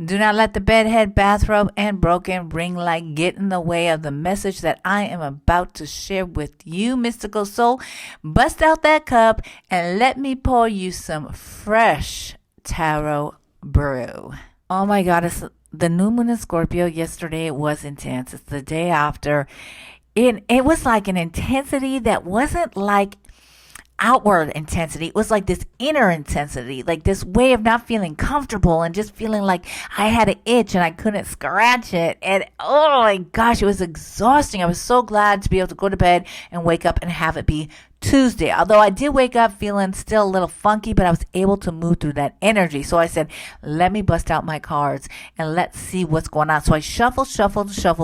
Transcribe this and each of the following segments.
Do not let the bedhead, bathrobe, and broken ring light get in the way of the message that I am about to share with you, mystical soul. Bust out that cup and let me pour you some fresh tarot brew. Oh my God, it's the new moon in Scorpio. Yesterday it was intense. It's the day after. It was like an intensity that wasn't like outward intensity. It was like this inner intensity, like this way of not feeling comfortable and just feeling like I had an itch and I couldn't scratch it. And oh my gosh, it was exhausting. I was so glad to be able to go to bed and wake up and have it be Tuesday. Although I did wake up feeling still a little funky, but I was able to move through that energy. So I said, let me bust out my cards and let's see what's going on. So I shuffled.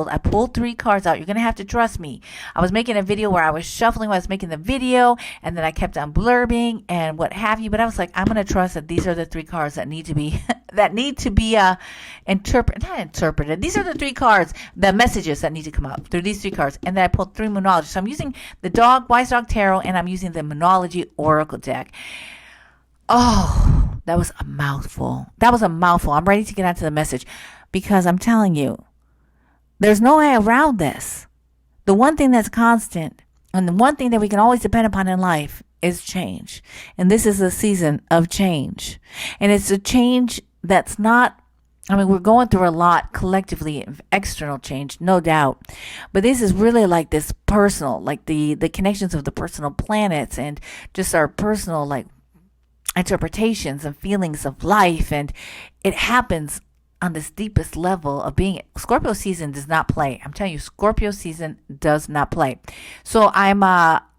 I pulled 3 cards out. You're going to have to trust me. I was making a video where I was shuffling while I was making the video, and then I kept on blurbing and what have you. But I was like, I'm going to trust that these are the 3 cards that need to be interpreted. These are the 3 cards, the messages that need to come out through these 3 cards. And then I pulled 3 Moonology. So I'm using the Wise Dog Tarot, and I'm using the Moonology Oracle Deck. Oh, that was a mouthful. I'm ready to get onto the message because I'm telling you, there's no way around this. The one thing that's constant and the one thing that we can always depend upon in life is change. And this is a season of change. And it's a change that's not, we're going through a lot collectively of external change, no doubt. But this is really like this personal, like the connections of the personal planets and just our personal like interpretations and feelings of life. And it happens on this deepest level of being. Scorpio season does not play. I'm telling you, Scorpio season does not play. So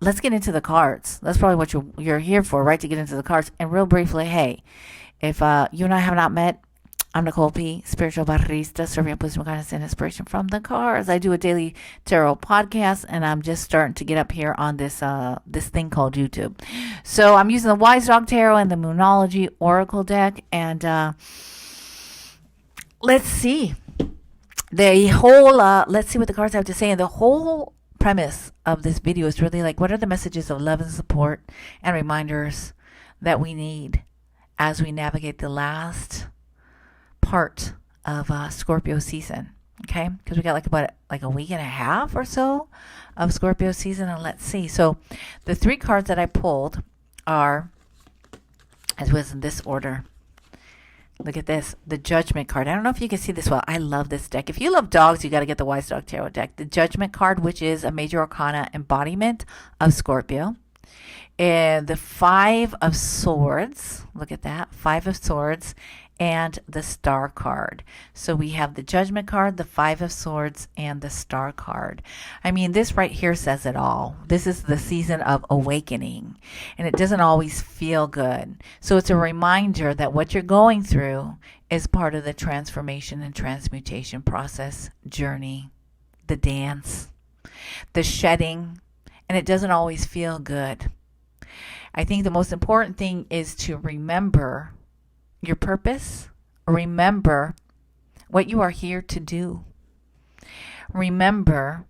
let's get into the cards. That's probably what you're here for, right? To get into the cards. And real briefly, hey, if you and I have not met, I'm Nicole P, spiritual barrista, serving up wisdom, guidance, and inspiration from the cards. I do a daily tarot podcast, and I'm just starting to get up here on this thing called YouTube. So I'm using the Wise Dog Tarot and the Moonology Oracle Deck, and let's see let's see what the cards have to say. And the whole premise of this video is really like, what are the messages of love and support and reminders that we need as we navigate the last part of Scorpio season? Okay, because we got about a week and a half or so of Scorpio season. And let's see. So the 3 cards that I pulled are, as was in this order. Look at this, the Judgment card. I don't know if you can see this well. I love this deck. If you love dogs, you got to get the Wise Dog Tarot deck. The Judgment card, which is a major arcana embodiment of Scorpio. And the 5 of Swords. Look at that, 5 of Swords. And the Star card. So we have the Judgment card, the 5 of Swords, and the Star card. I mean, this right here says it all. This is the season of awakening, and it doesn't always feel good. So it's a reminder that what you're going through is part of the transformation and transmutation process journey, the dance, the shedding, and it doesn't always feel good. I think the most important thing is to remember your purpose. Remember what you are here to do. Remember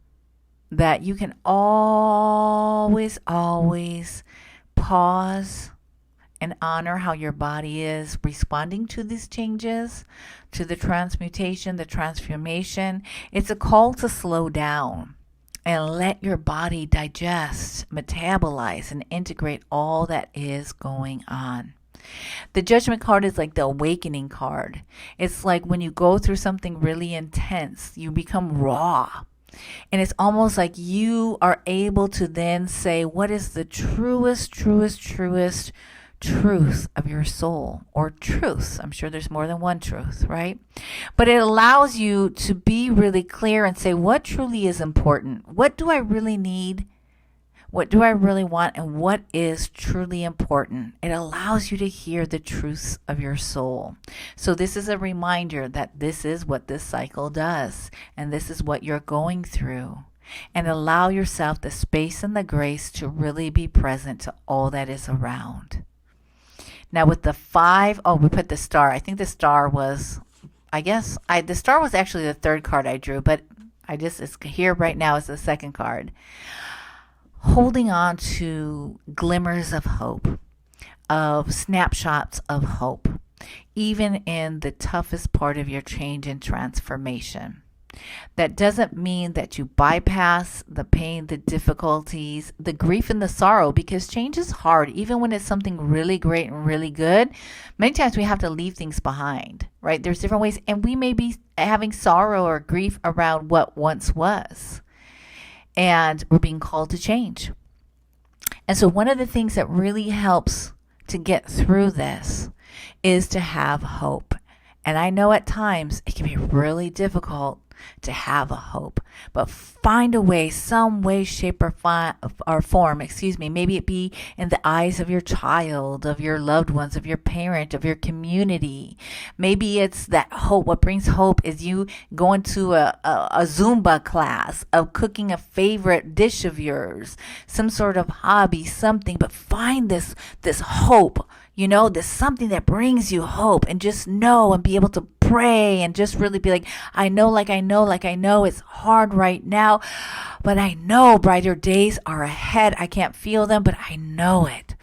that you can always pause and honor how your body is responding to these changes, to the transmutation, the transformation. It's a call to slow down and let your body digest, metabolize, and integrate all that is going on. The Judgment card is like the awakening card. It's like when you go through something really intense, you become raw. And it's almost like you are able to then say, what is the truest truth of your soul, or truths? I'm sure there's more than one truth, right? But it allows you to be really clear and say, what truly is important? What do I really need? What do I really want? And what is truly important? It allows you to hear the truths of your soul. So this is a reminder that this is what this cycle does. And this is what you're going through. And allow yourself the space and the grace to really be present to all that is around. Now with the 5, we put the star. I think the star was, the star was actually the 3rd card I drew, but it's here right now is the 2nd card. Holding on to glimmers of hope, of snapshots of hope. even in the toughest part of your change and transformation. That doesn't mean that you bypass the pain, the difficulties, the grief, and the sorrow, because change is hard. Even when it's something really great and really good, many times we have to leave things behind, right? There's different ways, and we may be having sorrow or grief around what once was, and we're being called to change. And so one of the things that really helps to get through this is to have hope. And I know at times it can be really difficult to have a hope, but find a way, some way, shape, or form, maybe it be in the eyes of your child, of your loved ones, of your parent, of your community. Maybe it's that hope. What brings hope is you going to a Zumba class, of cooking a favorite dish of yours, some sort of hobby, something, but find this hope. There's something that brings you hope, and just know and be able to pray and just really be like, I know it's hard right now, but I know brighter days are ahead. I can't feel them, but I know it.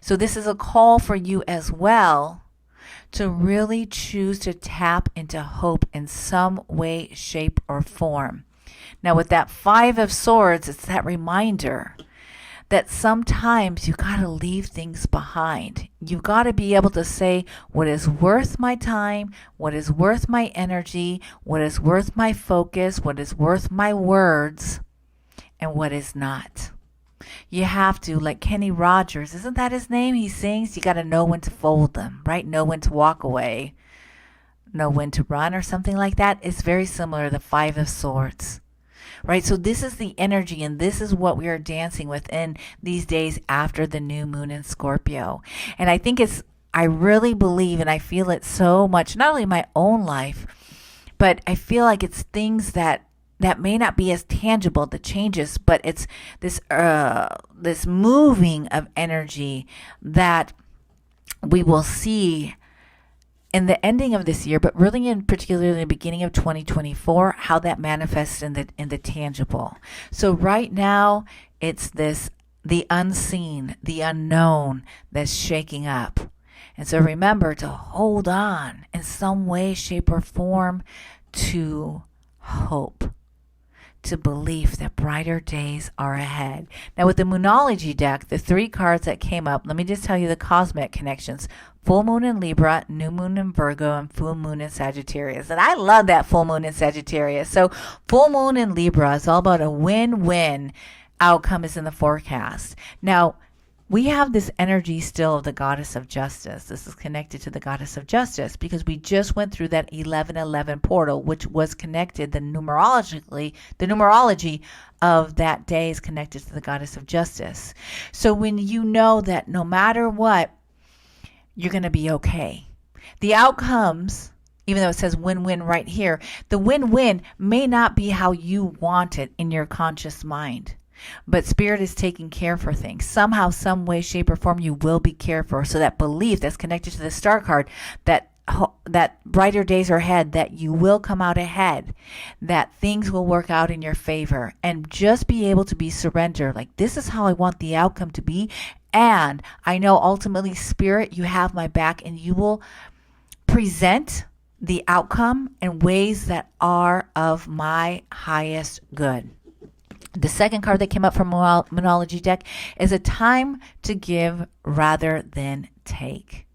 So this is a call for you as well to really choose to tap into hope in some way, shape, or form. Now with that 5 of Swords, it's that reminder that sometimes you got to leave things behind. You got to be able to say what is worth my time, what is worth my energy, what is worth my focus, what is worth my words, and what is not. You have to, like Kenny Rogers, isn't that his name? He sings, you got to know when to fold them, right? Know when to walk away, know when to run, or something like that. It's very similar to the 5 of Swords. Right? So this is the energy, and this is what we are dancing within these days after the new moon in Scorpio. And I really believe, and I feel it so much, not only in my own life, but I feel like it's things that may not be as tangible, the changes, but it's this moving of energy that we will see in the ending of this year, but really in particular in the beginning of 2024, how that manifests in the tangible. So right now, it's the unseen, the unknown that's shaking up. And so remember to hold on in some way, shape, or form to hope, to belief that brighter days are ahead. Now with the Moonology deck, the 3 cards that came up, let me just tell you the cosmic connections. Full moon in Libra, new moon in Virgo, and full moon in Sagittarius. And I love that full moon in Sagittarius. So full moon in Libra is all about a win-win outcome is in the forecast. Now, we have this energy still of the goddess of justice. This is connected to the goddess of justice because we just went through that 1111 portal, which was connected, the numerology of that day is connected to the goddess of justice. So when you know that no matter what, you're going to be okay. The outcomes, even though it says win-win right here, the win-win may not be how you want it in your conscious mind. But Spirit is taking care for things. Somehow, some way, shape, or form, you will be cared for. So that belief that's connected to the Star card, that brighter days are ahead, that you will come out ahead, that things will work out in your favor, and just be able to be surrendered. Like, this is how I want the outcome to be. And I know ultimately, Spirit, you have my back, and you will present the outcome in ways that are of my highest good. The second card that came up from Moonology deck is a time to give rather than take.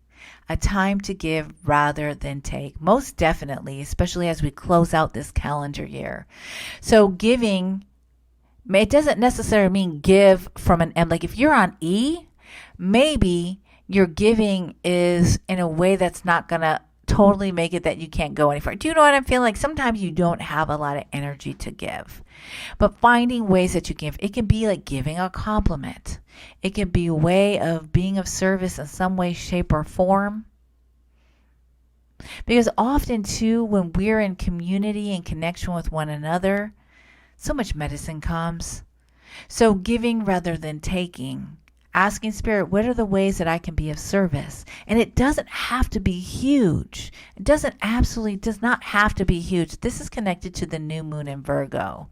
A time to give rather than take. Most definitely, especially as we close out this calendar year. So giving, it doesn't necessarily mean give from an M. Like if you're on E, maybe your giving is in a way that's not going to totally make it that you can't go any further. Do you know what I'm feeling? Like sometimes you don't have a lot of energy to give, but finding ways that you give. It can be like giving a compliment. It can be a way of being of service in some way, shape, or form. Because often too, when we're in community and connection with one another, so much medicine comes. So giving rather than taking. Asking Spirit, what are the ways that I can be of service? And it doesn't have to be huge. It does not have to be huge. This is connected to the new moon in Virgo.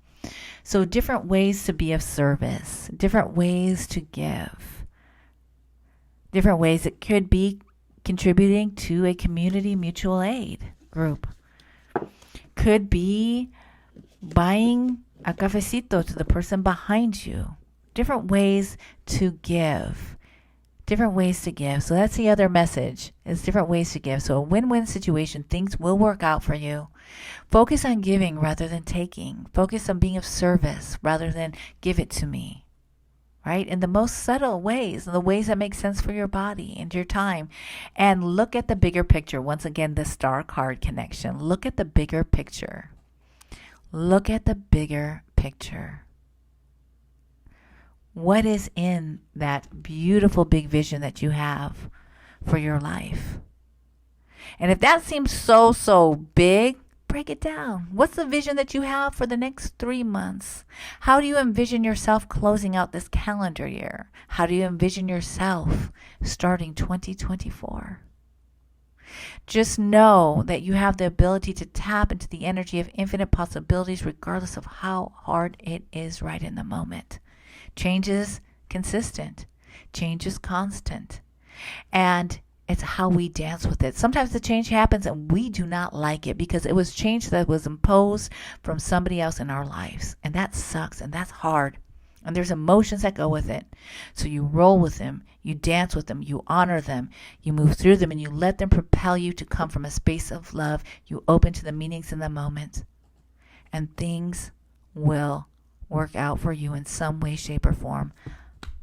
So different ways to be of service, different ways to give, different ways. It could be contributing to a community mutual aid group. Could be buying a cafecito to the person behind you. Different ways to give. Different ways to give. So that's the other message, is different ways to give. So a win-win situation, things will work out for you. Focus on giving rather than taking. Focus on being of service rather than give it to me. Right? In the most subtle ways, in the ways that make sense for your body and your time. And look at the bigger picture. Once again, the star card connection. Look at the bigger picture. Look at the bigger picture. What is in that beautiful big vision that you have for your life? And if that seems so big, break it down. What's the vision that you have for the next 3 months? How do you envision yourself closing out this calendar year? How do you envision yourself starting 2024? Just know that you have the ability to tap into the energy of infinite possibilities regardless of how hard it is right in the moment. Change is consistent. Change is constant. And it's how we dance with it. Sometimes the change happens and we do not like it because it was change that was imposed from somebody else in our lives. And that sucks and that's hard. And there's emotions that go with it. So you roll with them, you dance with them, you honor them, you move through them, and you let them propel you to come from a space of love. You open to the meanings in the moment. And things will work out for you in some way, shape, or form.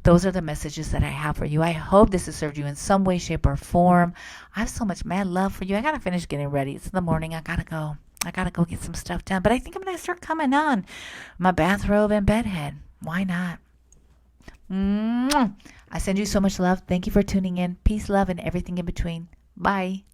Those are the messages that I have for you. I hope this has served you in some way, shape, or form. I have so much mad love for you. I got to finish getting ready. It's in the morning. I got to go get some stuff done. But I think I'm going to start coming on my bathrobe and bedhead. Why not? I send you so much love. Thank you for tuning in. Peace, love, and everything in between. Bye.